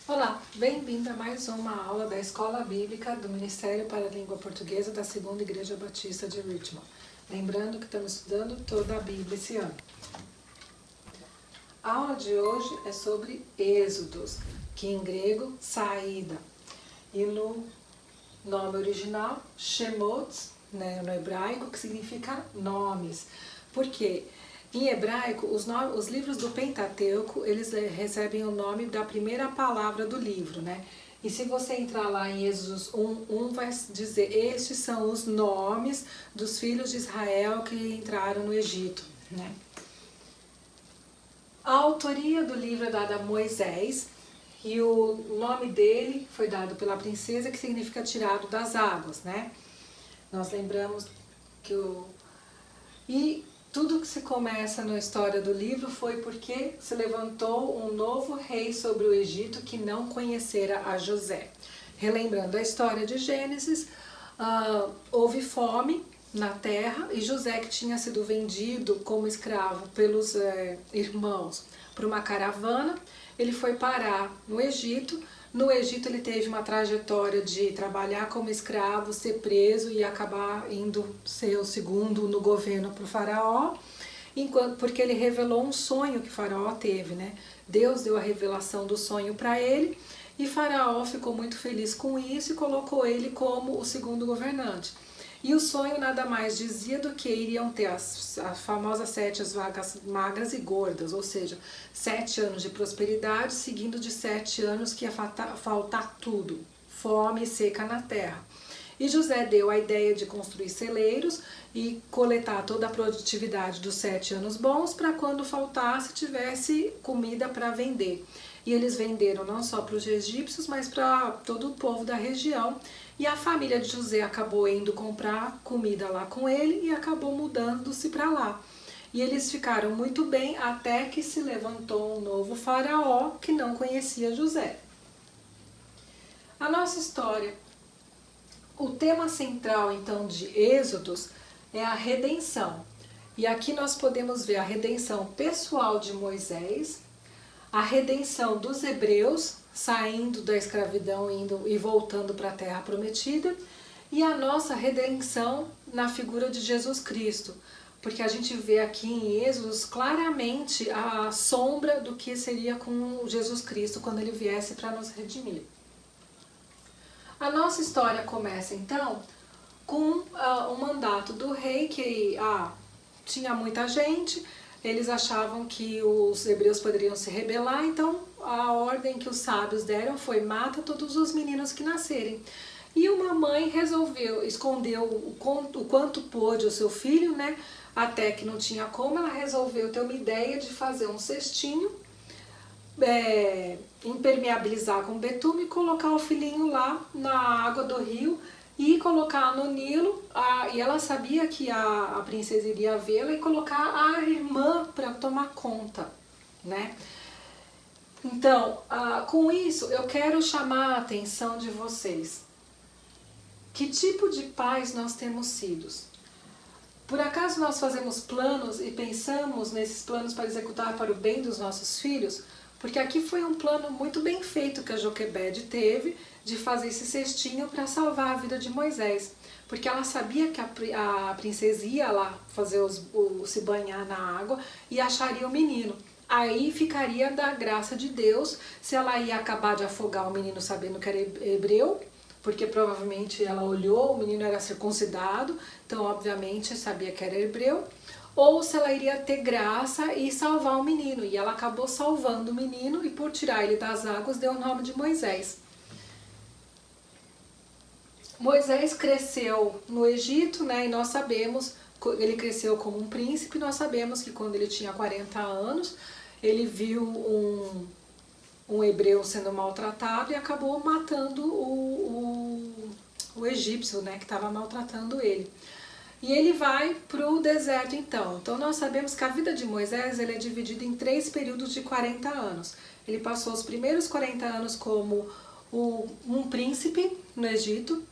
Olá, bem-vindo a mais uma aula da Escola Bíblica do Ministério para a Língua Portuguesa da Segunda Igreja Batista de Richmond. Lembrando que estamos estudando toda a Bíblia esse ano. A aula de hoje é sobre Êxodos, que em grego, saída, e no nome original, Shemot, no hebraico, que significa nomes. Por quê? Em hebraico, os livros do Pentateuco, eles recebem o nome da primeira palavra do livro, né? E se você entrar lá em Êxodos 1 vai dizer, estes são os nomes dos filhos de Israel que entraram no Egito, né? A autoria do livro é dada a Moisés, e o nome dele foi dado pela princesa, que significa tirado das águas, né? Nós lembramos que tudo que se começa na história do livro foi porque se levantou um novo rei sobre o Egito que não conhecera a José. Relembrando a história de Gênesis, houve fome na terra e José, que tinha sido vendido como escravo pelos irmãos para uma caravana, ele foi parar no Egito. No Egito ele teve uma trajetória de trabalhar como escravo, ser preso e acabar indo ser o segundo no governo para o faraó, porque ele revelou um sonho que faraó teve, né? Deus deu a revelação do sonho para ele e faraó ficou muito feliz com isso e colocou ele como o segundo governante. E o sonho nada mais dizia do que iriam ter as famosas 7 vacas magras e gordas, ou seja, 7 anos de prosperidade, seguindo de 7 anos que ia faltar tudo, fome e seca na terra. E José deu a ideia de construir celeiros e coletar toda a produtividade dos 7 anos bons para quando faltasse tivesse comida para vender. E eles venderam não só para os egípcios, mas para todo o povo da região. E a família de José acabou indo comprar comida lá com ele e acabou mudando-se para lá. E eles ficaram muito bem até que se levantou um novo faraó que não conhecia José. A nossa história, o tema central então de Êxodos é a redenção. E aqui nós podemos ver a redenção pessoal de Moisés, a redenção dos hebreus, saindo da escravidão indo e voltando para a terra prometida, e a nossa redenção na figura de Jesus Cristo, porque a gente vê aqui em Êxodos claramente a sombra do que seria com Jesus Cristo quando ele viesse para nos redimir. A nossa história começa então com o mandato do rei, que tinha muita gente. Eles achavam que os hebreus poderiam se rebelar, então a ordem que os sábios deram foi: mata todos os meninos que nascerem. E uma mãe resolveu, escondeu o quanto pôde o seu filho, né? Até que não tinha como, ela resolveu ter uma ideia de fazer um cestinho, impermeabilizar com betume e colocar o filhinho lá na água do rio e colocar no Nilo, e ela sabia que a princesa iria vê-la, e colocar a irmã para tomar conta, né? Então, com isso, eu quero chamar a atenção de vocês. Que tipo de pais nós temos sido? Por acaso nós fazemos planos e pensamos nesses planos para executar para o bem dos nossos filhos? Porque aqui foi um plano muito bem feito que a Joquebede teve de fazer esse cestinho para salvar a vida de Moisés. Porque ela sabia que a princesa ia lá fazer se banhar na água e acharia o menino. Aí ficaria da graça de Deus se ela ia acabar de afogar o menino sabendo que era hebreu, porque provavelmente ela olhou, o menino era circuncidado, então obviamente sabia que era hebreu, ou se ela iria ter graça e salvar o menino. E ela acabou salvando o menino e, por tirar ele das águas, deu o nome de Moisés. Moisés cresceu no Egito, né, e nós sabemos, ele cresceu como um príncipe, nós sabemos que quando ele tinha 40 anos, ele viu um hebreu sendo maltratado e acabou matando o egípcio, né, que estava maltratando ele. E ele vai para o deserto então. Então nós sabemos que a vida de Moisés ele é dividida em 3 períodos de 40 anos. Ele passou os primeiros 40 anos como um príncipe no Egito.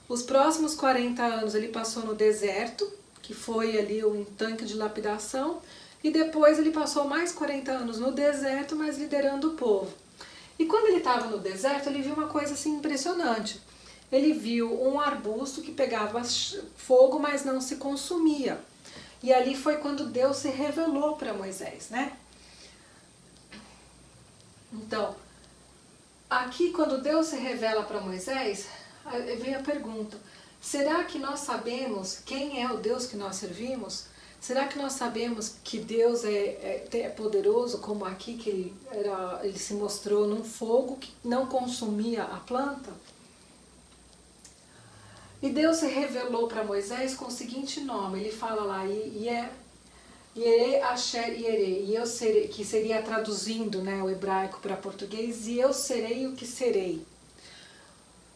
Os próximos 40 anos ele passou no deserto, que foi ali um tanque de lapidação. E depois ele passou mais 40 anos no deserto, mas liderando o povo. E quando ele estava no deserto, ele viu uma coisa assim impressionante. Ele viu um arbusto que pegava fogo, mas não se consumia. E ali foi quando Deus se revelou para Moisés, né? Então, aqui quando Deus se revela para Moisés, vem a pergunta: será que nós sabemos quem é o Deus que nós servimos? Será que nós sabemos que Deus é poderoso, como aqui que ele se mostrou num fogo que não consumia a planta? E Deus se revelou para Moisés com o seguinte nome, ele fala lá, Yere Asher Yere, e eu serei, que seria traduzindo, né, o hebraico para português, e eu serei o que serei.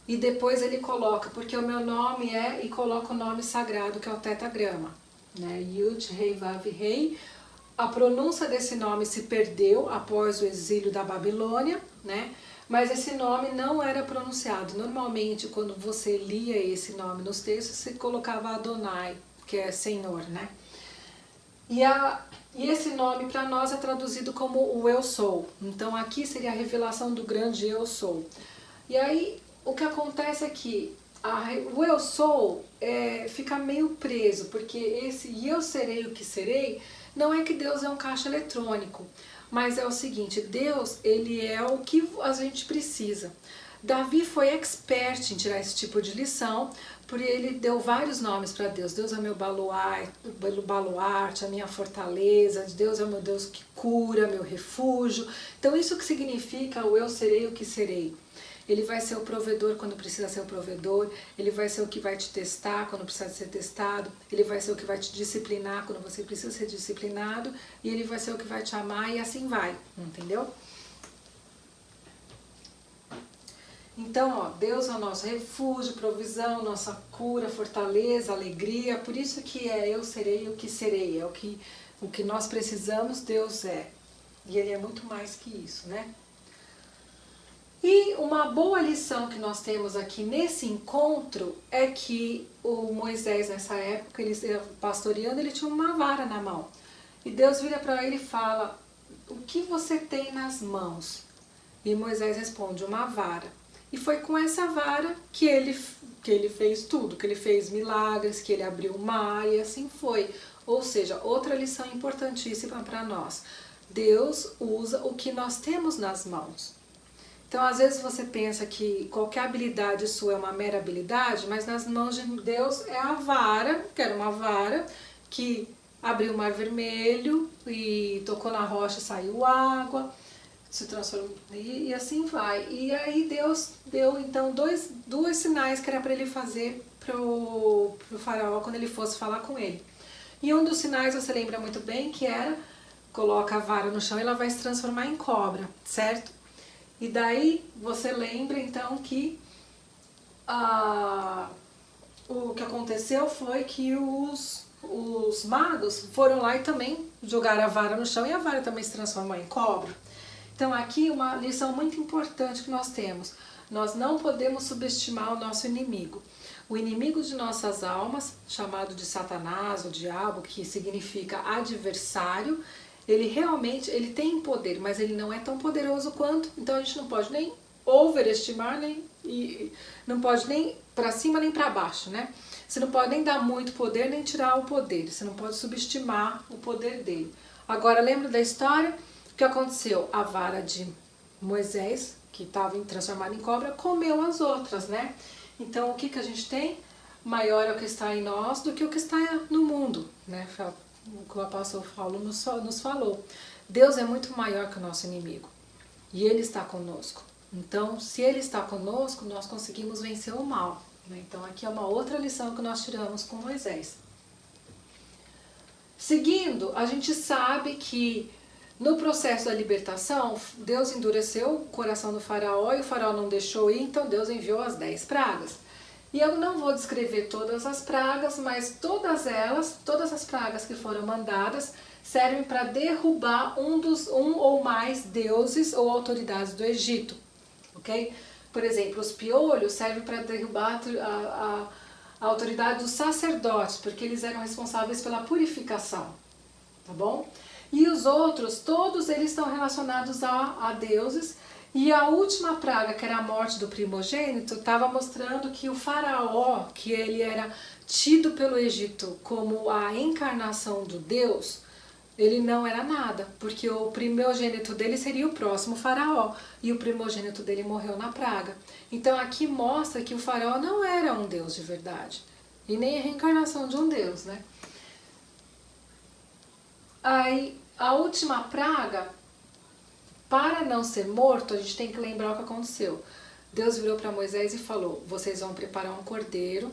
E depois ele coloca, porque o meu nome e coloca o nome sagrado, que é o tetagrama, né, Yud, Rei, Vav, Rei. A pronúncia desse nome se perdeu após o exílio da Babilônia, né, mas esse nome não era pronunciado. Normalmente, quando você lia esse nome nos textos, você colocava Adonai, que é Senhor, né. E esse nome para nós é traduzido como o Eu Sou. Então aqui seria a revelação do grande Eu Sou. E aí o que acontece é que o Eu Sou fica meio preso, porque esse e eu serei o que serei, não é que Deus é um caixa eletrônico, mas é o seguinte, Deus, ele é o que a gente precisa. Davi foi expert em tirar esse tipo de lição, porque ele deu vários nomes para Deus. Deus é meu baluarte, a minha fortaleza, Deus é o meu Deus que cura, meu refúgio. Então isso que significa o eu serei o que serei. Ele vai ser o provedor quando precisa ser o provedor, ele vai ser o que vai te testar quando precisa ser testado, ele vai ser o que vai te disciplinar quando você precisa ser disciplinado, e ele vai ser o que vai te amar, e assim vai, entendeu? Então, ó, Deus é o nosso refúgio, provisão, nossa cura, fortaleza, alegria. Por isso que eu serei o que serei. É o que nós precisamos, Deus é. E Ele é muito mais que isso, né? E uma boa lição que nós temos aqui nesse encontro é que o Moisés, nessa época, ele pastoreando, ele tinha uma vara na mão. E Deus vira para ele e fala, o que você tem nas mãos? E Moisés responde, uma vara. E foi com essa vara que ele fez tudo, que ele fez milagres, que ele abriu o mar e assim foi. Ou seja, outra lição importantíssima para nós. Deus usa o que nós temos nas mãos. Então, às vezes você pensa que qualquer habilidade sua é uma mera habilidade, mas nas mãos de Deus é a vara, que era uma vara que abriu o mar vermelho e tocou na rocha e saiu água, se transformou e assim vai. E aí Deus deu então dois sinais que era para ele fazer pro faraó quando ele fosse falar com ele. E um dos sinais você lembra muito bem que era, coloca a vara no chão e ela vai se transformar em cobra, certo? E daí você lembra então que o que aconteceu foi que os magos foram lá e também jogaram a vara no chão e a vara também se transformou em cobra. Então aqui uma lição muito importante que nós temos. Nós não podemos subestimar o nosso inimigo. O inimigo de nossas almas, chamado de Satanás, o diabo, que significa adversário, ele realmente tem poder, mas ele não é tão poderoso quanto, então a gente não pode nem overestimar, não pode nem para cima nem para baixo, né? Você não pode nem dar muito poder, nem tirar o poder, você não pode subestimar o poder dele. Agora, lembra da história? O que aconteceu? A vara de Moisés, que estava transformada em cobra, comeu as outras, né? Então, o que a gente tem? Maior é o que está em nós do que o que está no mundo, né? O que o apóstolo Paulo nos falou. Deus é muito maior que o nosso inimigo. E Ele está conosco. Então, se Ele está conosco, nós conseguimos vencer o mal, né? Então, aqui é uma outra lição que nós tiramos com Moisés. Seguindo, a gente sabe que no processo da libertação, Deus endureceu o coração do faraó e o faraó não deixou ir, então Deus enviou as 10 pragas. E eu não vou descrever todas as pragas, mas todas as pragas que foram mandadas, servem para derrubar um ou mais deuses ou autoridades do Egito, ok? Por exemplo, os piolhos servem para derrubar a autoridade dos sacerdotes, porque eles eram responsáveis pela purificação, tá bom? E os outros, todos eles estão relacionados a deuses, E a última praga, que era a morte do primogênito, estava mostrando que o faraó, que ele era tido pelo Egito como a encarnação do Deus, ele não era nada, porque o primogênito dele seria o próximo faraó, e o primogênito dele morreu na praga. Então aqui mostra que o faraó não era um Deus de verdade, e nem a reencarnação de um Deus, né? Aí, a última praga, para não ser morto, a gente tem que lembrar o que aconteceu. Deus virou para Moisés e falou: vocês vão preparar um cordeiro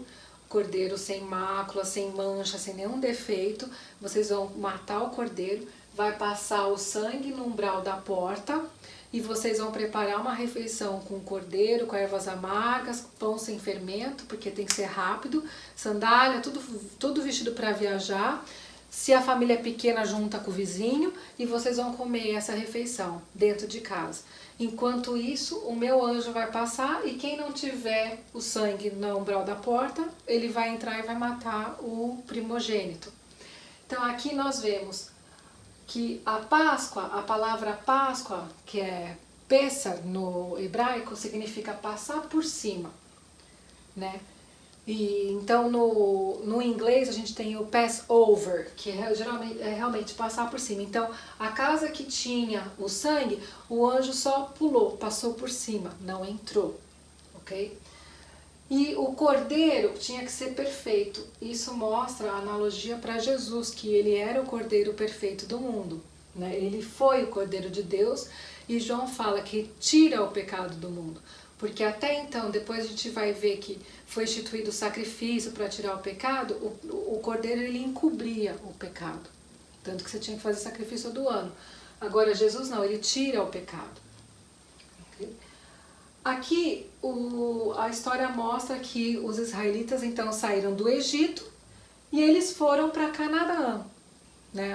sem mácula, sem mancha, sem nenhum defeito. Vocês vão matar o cordeiro, vai passar o sangue no umbral da porta e vocês vão preparar uma refeição com cordeiro, com ervas amargas, pão sem fermento, porque tem que ser rápido, sandália, tudo vestido para viajar. Se a família é pequena, junta com o vizinho e vocês vão comer essa refeição dentro de casa. Enquanto isso, o meu anjo vai passar e quem não tiver o sangue no umbral da porta, ele vai entrar e vai matar o primogênito. Então aqui nós vemos que a Páscoa, a palavra Páscoa, que é Pessah no hebraico, significa passar por cima, né? E então no inglês a gente tem o Passover, que geralmente é realmente passar por cima. Então a casa que tinha o sangue, o anjo só pulou, passou por cima, não entrou, ok? E o cordeiro tinha que ser perfeito. Isso mostra a analogia para Jesus, que ele era o cordeiro perfeito do mundo, né? Ele foi o cordeiro de Deus e João fala que tira o pecado do mundo. Porque até então, depois a gente vai ver que foi instituído o sacrifício para tirar o pecado, o cordeiro ele encobria o pecado. Tanto que você tinha que fazer sacrifício do ano. Agora Jesus não, ele tira o pecado. Okay? Aqui a história mostra que os israelitas então saíram do Egito e eles foram para Canaã. Né?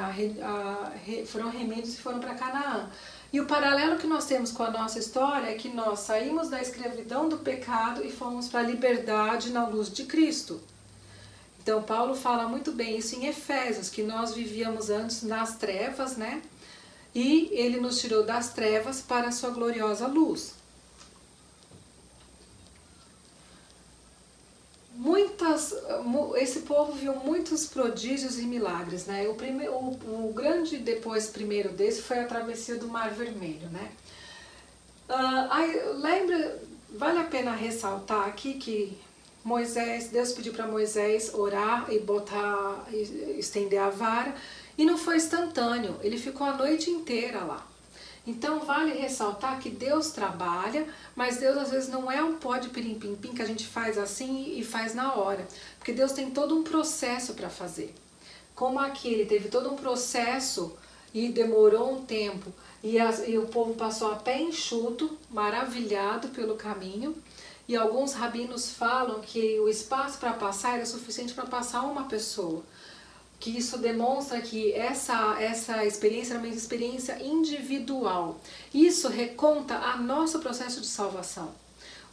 Foram remidos e foram para Canaã. E o paralelo que nós temos com a nossa história é que nós saímos da escravidão do pecado e fomos para a liberdade na luz de Cristo. Então Paulo fala muito bem isso em Efésios, que nós vivíamos antes nas trevas, né? E ele nos tirou das trevas para a sua gloriosa luz. Esse povo viu muitos prodígios e milagres, né? O grande primeiro desse foi a travessia do Mar Vermelho, né? Vale a pena ressaltar aqui que Deus pediu para Moisés orar e estender a vara, e não foi instantâneo, ele ficou a noite inteira lá. Então vale ressaltar que Deus trabalha, mas Deus às vezes não é um pó de pirim-pim-pim que a gente faz assim e faz na hora. Porque Deus tem todo um processo para fazer. Como aqui ele teve todo um processo e demorou um tempo e o povo passou a pé enxuto, maravilhado pelo caminho. E alguns rabinos falam que o espaço para passar era suficiente para passar uma pessoa. Que isso demonstra que essa experiência era uma experiência individual. Isso reconta a nosso processo de salvação.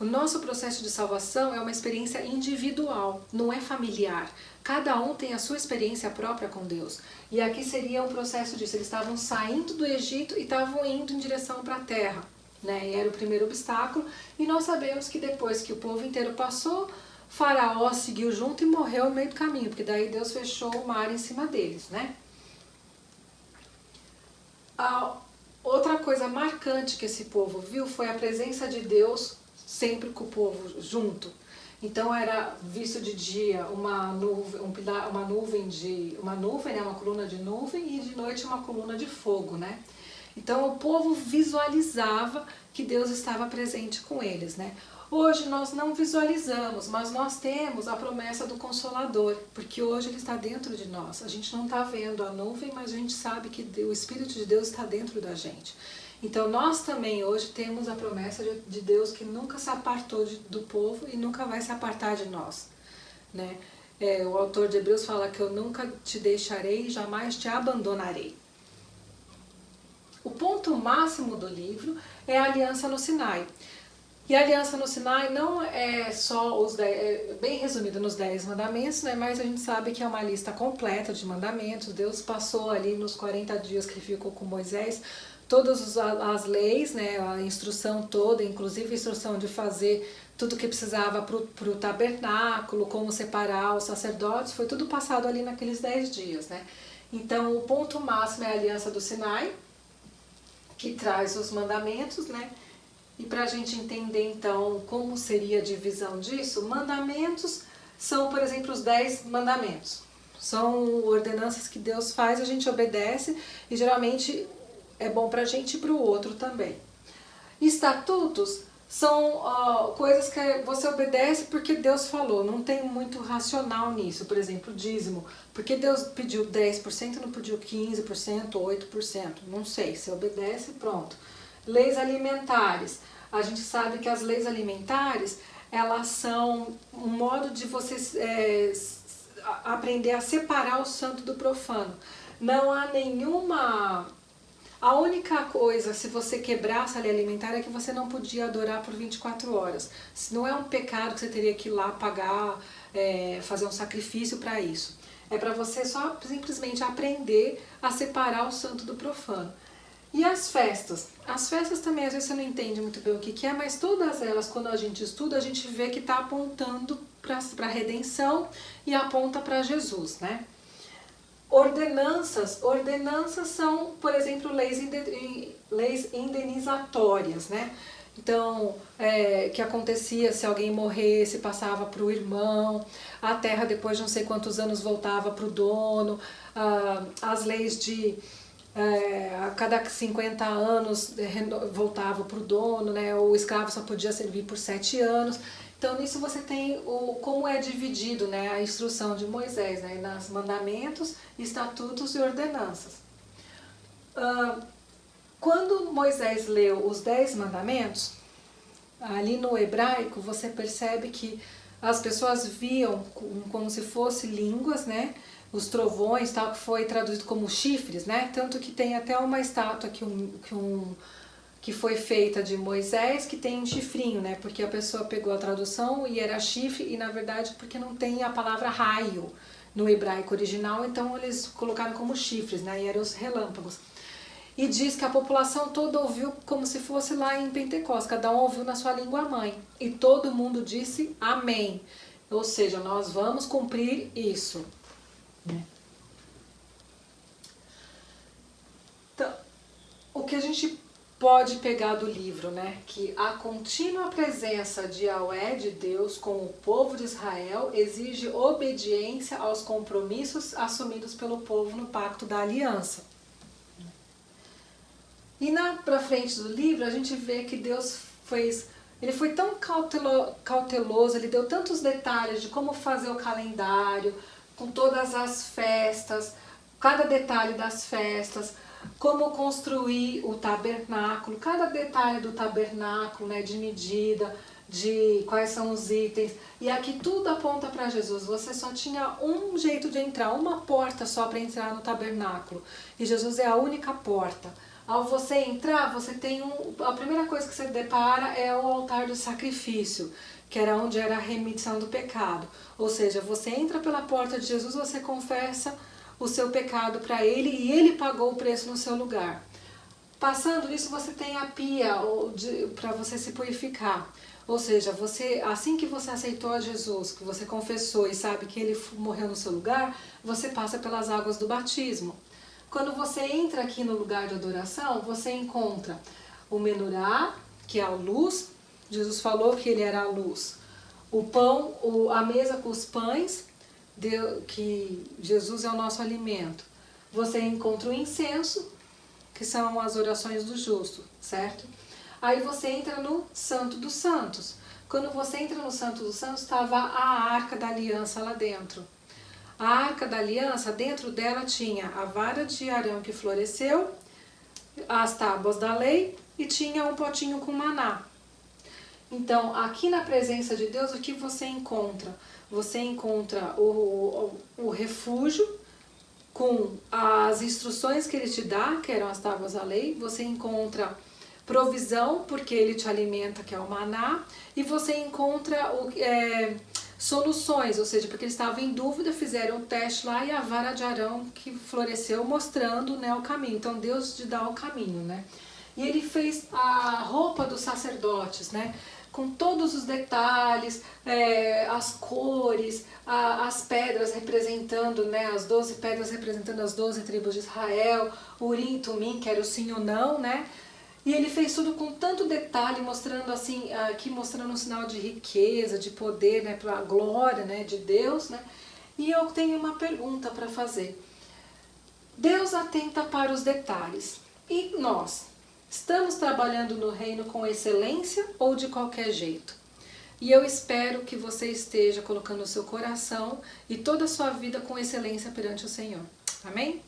O nosso processo de salvação é uma experiência individual, não é familiar. Cada um tem a sua experiência própria com Deus. E aqui seria um processo disso. Eles estavam saindo do Egito e estavam indo em direção para a terra, né? E era o primeiro obstáculo. E nós sabemos que depois que o povo inteiro passou, Faraó seguiu junto e morreu no meio do caminho, porque daí Deus fechou o mar em cima deles, né? Outra coisa marcante que esse povo viu foi a presença de Deus sempre com o povo junto. Então era visto de dia uma coluna de nuvem, e de noite uma coluna de fogo, né? Então o povo visualizava que Deus estava presente com eles, né? Hoje nós não visualizamos, mas nós temos a promessa do Consolador, porque hoje ele está dentro de nós. A gente não está vendo a nuvem, mas a gente sabe que o Espírito de Deus está dentro da gente. Então nós também hoje temos a promessa de Deus que nunca se apartou do povo e nunca vai se apartar de nós, né? O autor de Hebreus fala que eu nunca te deixarei e jamais te abandonarei. O ponto máximo do livro é a aliança no Sinai. E a aliança no Sinai não é só bem resumida nos 10 mandamentos, né? Mas a gente sabe que é uma lista completa de mandamentos. Deus passou ali nos 40 dias que ele ficou com Moisés, todas as leis, né, a instrução toda, inclusive a instrução de fazer tudo que precisava para o tabernáculo, como separar os sacerdotes, foi tudo passado ali naqueles 10 dias, né? Então, o ponto máximo é a Aliança do Sinai, que traz os mandamentos, né? E para a gente entender, então, como seria a divisão disso, mandamentos são, por exemplo, os 10 mandamentos. São ordenanças que Deus faz, a gente obedece e geralmente é bom para a gente e para o outro também. Estatutos são coisas que você obedece porque Deus falou, não tem muito racional nisso. Por exemplo, dízimo, porque Deus pediu 10% e não pediu 15%, 8%, não sei, você obedece, pronto. Leis alimentares, a gente sabe que as leis alimentares, elas são um modo de você aprender a separar o santo do profano. Não há nenhuma... A única coisa, se você quebrasse a lei alimentar, é que você não podia adorar por 24 horas. Se não é um pecado que você teria que ir lá pagar, fazer um sacrifício para isso. É para você só simplesmente aprender a separar o santo do profano. E as festas? As festas também, às vezes você não entende muito bem o que é, mas todas elas, quando a gente estuda, a gente vê que está apontando para a redenção e aponta para Jesus, né? Ordenanças são, por exemplo, leis indenizatórias, né? Então, que acontecia se alguém morresse, passava para o irmão, a terra depois de não sei quantos anos voltava para o dono, as leis de a cada 50 anos voltava para o dono, né? O escravo só podia servir por 7 anos. Então, nisso você tem como é dividido, né, a instrução de Moisés, né, nas mandamentos, estatutos e ordenanças. Quando Moisés leu os 10 mandamentos, ali no hebraico você percebe que as pessoas viam como se fossem línguas, né, os trovões, tal, que foi traduzido como chifres, né, tanto que tem até uma estátua que foi feita de Moisés, que tem um chifrinho, né? Porque a pessoa pegou a tradução e era chifre, e na verdade porque não tem a palavra raio no hebraico original, então eles colocaram como chifres, né? E eram os relâmpagos. E diz que a população toda ouviu como se fosse lá em Pentecostes, cada um ouviu na sua língua mãe. E todo mundo disse amém. Ou seja, nós vamos cumprir isso. Então, o que a gente pode pegar do livro, né? Que a contínua presença de Yahweh, de Deus, com o povo de Israel exige obediência aos compromissos assumidos pelo povo no Pacto da Aliança. E pra frente do livro a gente vê que Deus ele foi tão cauteloso, ele deu tantos detalhes de como fazer o calendário, com todas as festas, cada detalhe das festas, como construir o tabernáculo, cada detalhe do tabernáculo, né, de medida, de quais são os itens. E aqui tudo aponta para Jesus. Você só tinha um jeito de entrar, uma porta só para entrar no tabernáculo. E Jesus é a única porta. Ao você entrar, você tem a primeira coisa que você depara é o altar do sacrifício, que era onde era a remissão do pecado. Ou seja, você entra pela porta de Jesus, você confessa o seu pecado para Ele e Ele pagou o preço no seu lugar. Passando isso, você tem a pia para você se purificar. Ou seja, assim que você aceitou a Jesus, que você confessou e sabe que Ele morreu no seu lugar, você passa pelas águas do batismo. Quando você entra aqui no lugar de adoração, você encontra o menorá, que é a luz. Jesus falou que Ele era a luz. O pão, a mesa com os pães, que Jesus é o nosso alimento. Você encontra o incenso, que são as orações do justo, certo? Aí você entra no Santo dos Santos. Quando você entra no Santo dos Santos, estava a Arca da Aliança lá dentro. A Arca da Aliança, dentro dela tinha a vara de Arão que floresceu, as tábuas da lei e tinha um potinho com maná. Então, aqui na presença de Deus, o que você encontra? Você encontra o refúgio com as instruções que Ele te dá, que eram as tábuas da lei. Você encontra provisão, porque Ele te alimenta, que é o maná. E você encontra soluções, ou seja, porque eles estavam em dúvida, fizeram o teste lá e a vara de Arão que floresceu mostrando, né, o caminho. Então Deus te dá o caminho, né? E ele fez a roupa dos sacerdotes, né? Com todos os detalhes, as cores, as pedras representando, né? As 12 pedras representando as 12 tribos de Israel, Urim e Tumim, que era o sim ou não, né? E ele fez tudo com tanto detalhe, mostrando assim, aqui mostrando um sinal de riqueza, de poder, né? Para a glória, né? De Deus, né? E eu tenho uma pergunta para fazer. Deus atenta para os detalhes. E nós? Estamos trabalhando no reino com excelência ou de qualquer jeito? E eu espero que você esteja colocando o seu coração e toda a sua vida com excelência perante o Senhor. Amém?